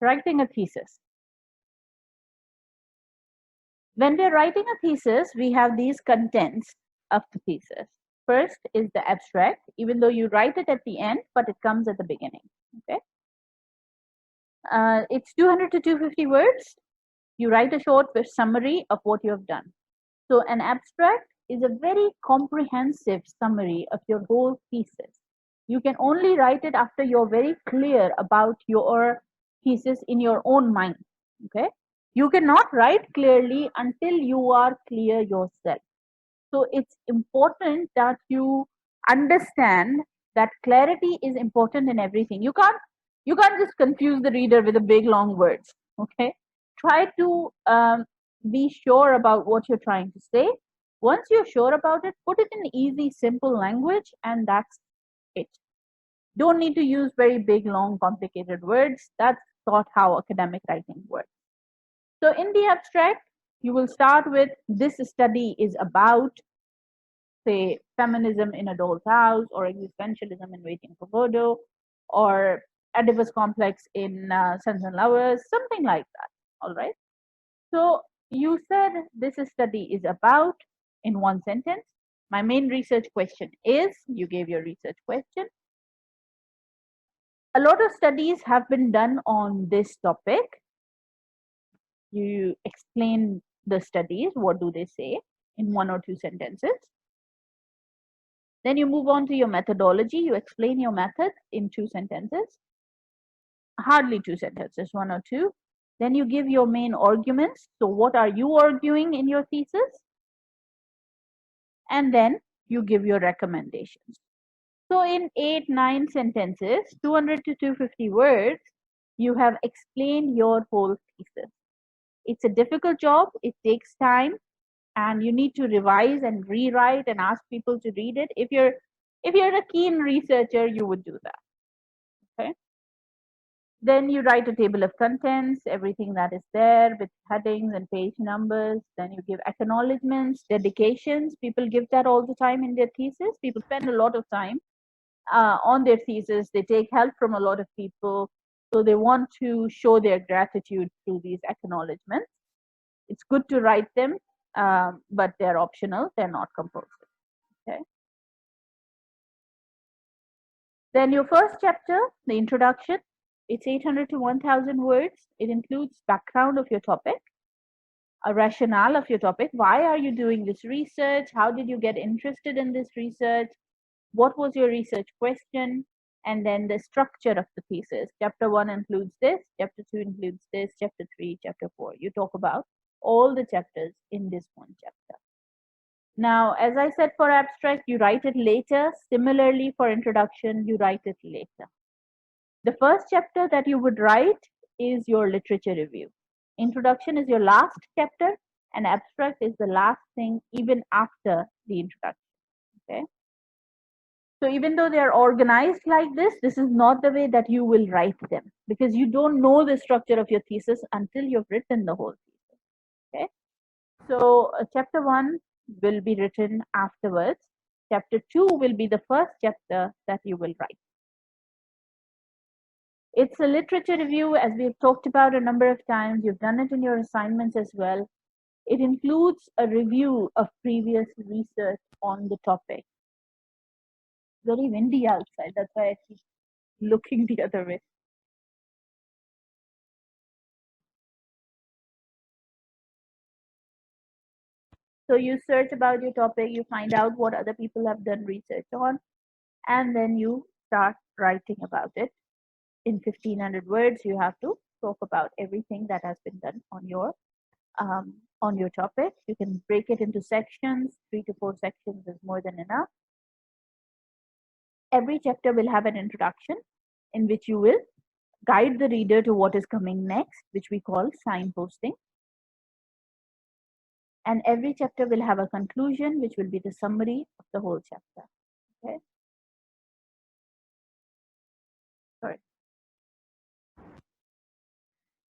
Writing a thesis. When we're writing a thesis, we have these contents of the thesis. First is the abstract, even though you write it at the end, but it comes at the beginning. Okay. It's 200 to 250 words. You write a short summary of what you have done. So an abstract is a very comprehensive summary of your whole thesis. You can only write it after you're very clear about your thesis in your own mind. Okay. You cannot write clearly until you are clear yourself. So it's important that you understand that clarity is important in everything. You can't just confuse the reader with a big long words. Okay. Try to be sure about what you're trying to say. Once you're sure about it, put it in easy, simple language, and that's it. Don't need to use very big, long, complicated words. That's not how academic writing works. So in the abstract, you will start with this study is about, say, feminism in a doll's house, or existentialism in Waiting for Godot, or Oedipus complex in Sons and Lovers, something like that. All right. So you said this study is about in one sentence. My main research question is, you gave your research question. A lot of studies have been done on this topic. You explain the studies, what do they say in one or two sentences. Then you move on to your methodology. You explain your method in 2 sentences, hardly 2 sentences, 1 or 2. Then you give your main arguments. So what are you arguing in your thesis? And then you give your recommendations. So in 8-9 sentences, 200 to 250 words, you have explained your whole thesis. It's a difficult job. It takes time, and you need to revise and rewrite and ask people to read it. If you're a keen researcher, you would do that. Okay. Then you write a table of contents, everything that is there with headings and page numbers. Then you give acknowledgments, dedications. People give that all the time in their thesis. People spend a lot of time on their thesis. They take help from a lot of people. So they want to show their gratitude through these acknowledgments. It's good to write them, but they're optional. They're not compulsory. Okay. Then your first chapter, the introduction, it's 800 to 1000 words. It includes background of your topic, a rationale of your topic. Why are you doing this research? How did you get interested in this research? What was your research question? And then the structure of the thesis. Chapter 1 includes this, chapter 2 includes this, chapter 3, chapter 4. You talk about all the chapters in this one chapter. Now, as I said, for abstract, you write it later. Similarly, for introduction, you write it later. The first chapter that you would write is your literature review. Introduction is your last chapter, and abstract is the last thing even after the introduction. Okay. So even though they are organized like this is not the way that you will write them, because you don't know the structure of your thesis until you've written the whole thesis. Okay. So chapter 1 will be written afterwards. Chapter 2 will be the first chapter that you will write. It's a literature review, as we've talked about a number of times. You've done it in your assignments as well. It includes a review of previous research on the topic. Very windy outside, that's why I keep looking the other way. So you search about your topic, you find out what other people have done research on, and then you start writing about it. In 1500 words, you have to talk about everything that has been done on your topic. You can break it into sections. 3 to 4 sections is more than enough. Every chapter will have an introduction in which you will guide the reader to what is coming next, which we call signposting. And every chapter will have a conclusion, which will be the summary of the whole chapter. Okay. Sorry.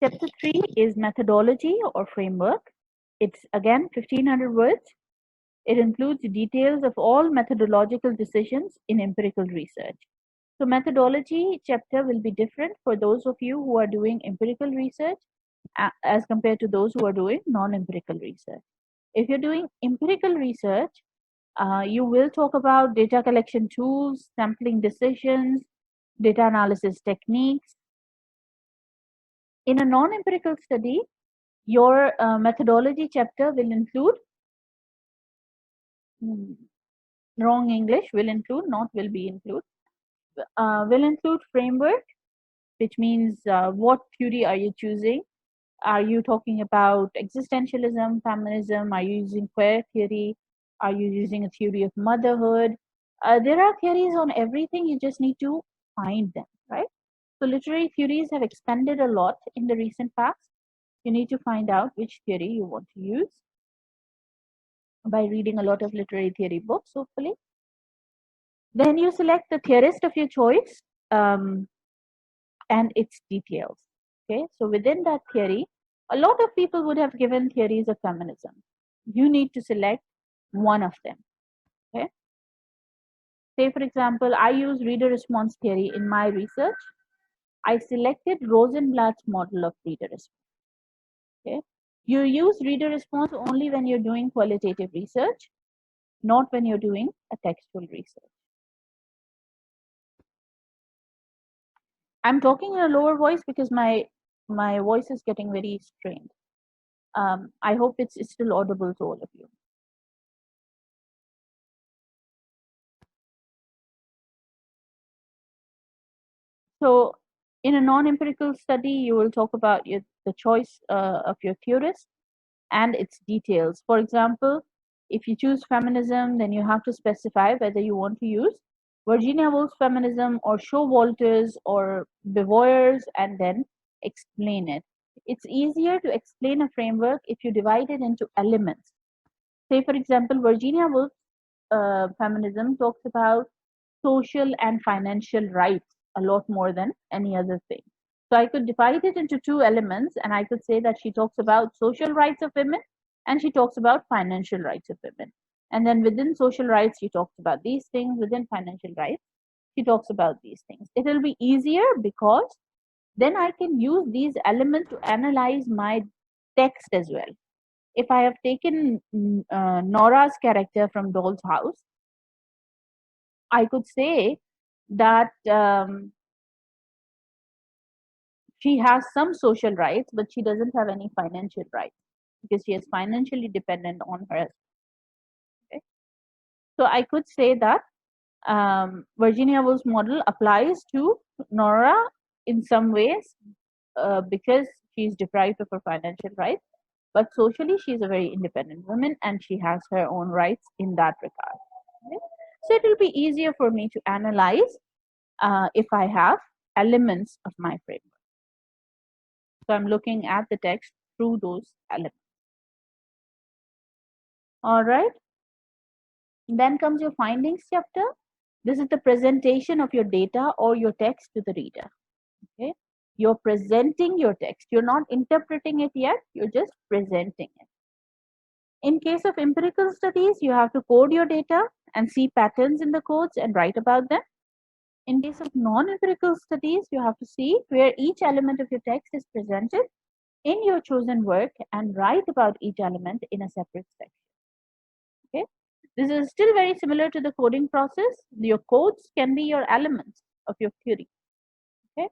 Chapter 3 is methodology or framework. It's again 1500 words. It includes details of all methodological decisions in empirical research. So methodology chapter will be different for those of you who are doing empirical research as compared to those who are doing non-empirical research. If you're doing empirical research, you will talk about data collection tools, sampling decisions, data analysis techniques. In a non-empirical study, your methodology chapter will include, wrong English, will include, not will be include, will include framework, which means what theory are you choosing? Are you talking about existentialism, feminism? Are you using queer theory? Are you using a theory of motherhood? There are theories on everything, you just need to find them, right? So literary theories have expanded a lot in the recent past. You need to find out which theory you want to use by reading a lot of literary theory books, hopefully. Then you select the theorist of your choice and its details. Okay, so within that theory, a lot of people would have given theories of feminism. You need to select one of them. Okay, say for example, I use reader response theory in my research. I selected Rosenblatt's model of reader response. Okay, you use reader response only when you're doing qualitative research, not when you're doing a textual research. I'm talking in a lower voice because my voice is getting very strained. I hope it's still audible to all of you. So in a non-empirical study, you will talk about the choice of your theorist and its details. For example, if you choose feminism, then you have to specify whether you want to use Virginia Woolf's feminism or Showalter's or Beauvoir's and then explain it. It's easier to explain a framework if you divide it into elements. Say, for example, Virginia Woolf's feminism talks about social and financial rights a lot more than any other thing. So I could divide it into two elements and I could say that she talks about social rights of women and she talks about financial rights of women. And then within social rights, she talks about these things. Within financial rights, she talks about these things. It will be easier because then I can use these elements to analyze my text as well. If I have taken Nora's character from Doll's House, I could say that she has some social rights, but she doesn't have any financial rights because she is financially dependent on her husband. Okay? So I could say that Virginia Woolf's model applies to Nora in some ways because she is deprived of her financial rights, but socially she is a very independent woman and she has her own rights in that regard. Okay? So it will be easier for me to analyze if I have elements of my framework. So I'm looking at the text through those elements. All right. Then comes your findings chapter. This is the presentation of your data or your text to the reader. Okay. You're presenting your text. You're not interpreting it yet. You're just presenting it. In case of empirical studies, you have to code your data and see patterns in the codes and write about them. In case of non-empirical studies, you have to see where each element of your text is presented in your chosen work and write about each element in a separate section. Okay, this is still very similar to the coding process. Your codes can be your elements of your theory. Okay.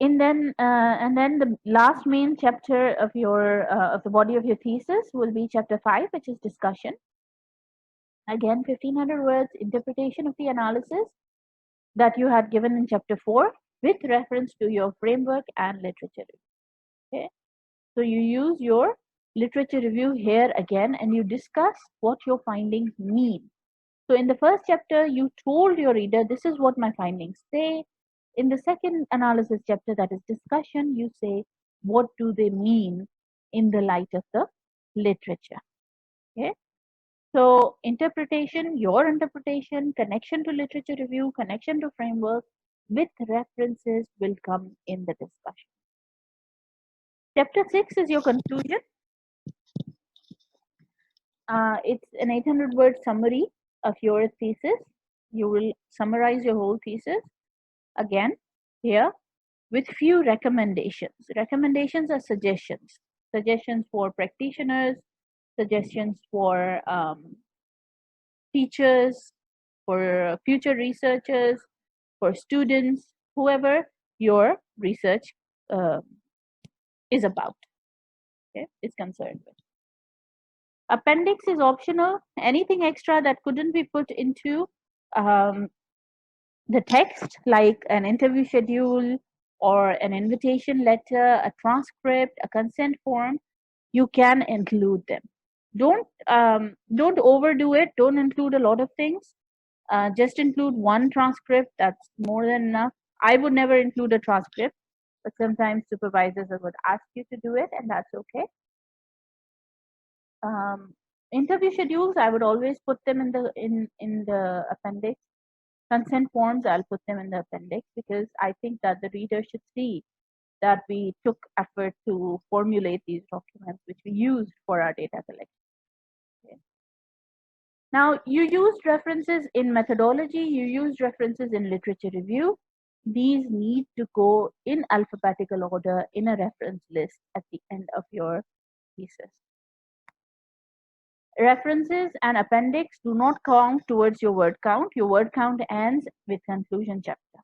And then the last main chapter of your of the body of your thesis will be chapter 5, which is discussion. Again, 1500 words, interpretation of the analysis that you had given in chapter 4 with reference to your framework and literature. Okay, so you use your literature review here again and you discuss what your findings mean. So in the first chapter, you told your reader, this is what my findings say. In the second analysis chapter, that is discussion, you say, what do they mean in the light of the literature? Okay. So interpretation, your interpretation, connection to literature review, connection to framework, with references will come in the discussion. Chapter 6 is your conclusion. It's an 800-word summary of your thesis. You will summarize your whole thesis again here with few recommendations. Recommendations are suggestions. Suggestions for practitioners, suggestions for teachers, for future researchers, for students, whoever your research uh, is about, okay, is concerned with. Appendix is optional. Anything extra that couldn't be put into um, the text, like an interview schedule or an invitation letter, a transcript, a consent form, you can include them. Don't overdo it. Don't include a lot of things. Just include one transcript. That's more than enough. I would never include a transcript, but sometimes supervisors would ask you to do it, and that's okay. Um, Interview schedules, I would always put them in the appendix. Consent forms, I'll put them in the appendix because I think that the reader should see that we took effort to formulate these documents which we used for our data collection. Okay. Now, you used references in methodology, you used references in literature review. These need to go in alphabetical order in a reference list at the end of your thesis. References and appendix do not count towards your word count. Your word count ends with conclusion chapter.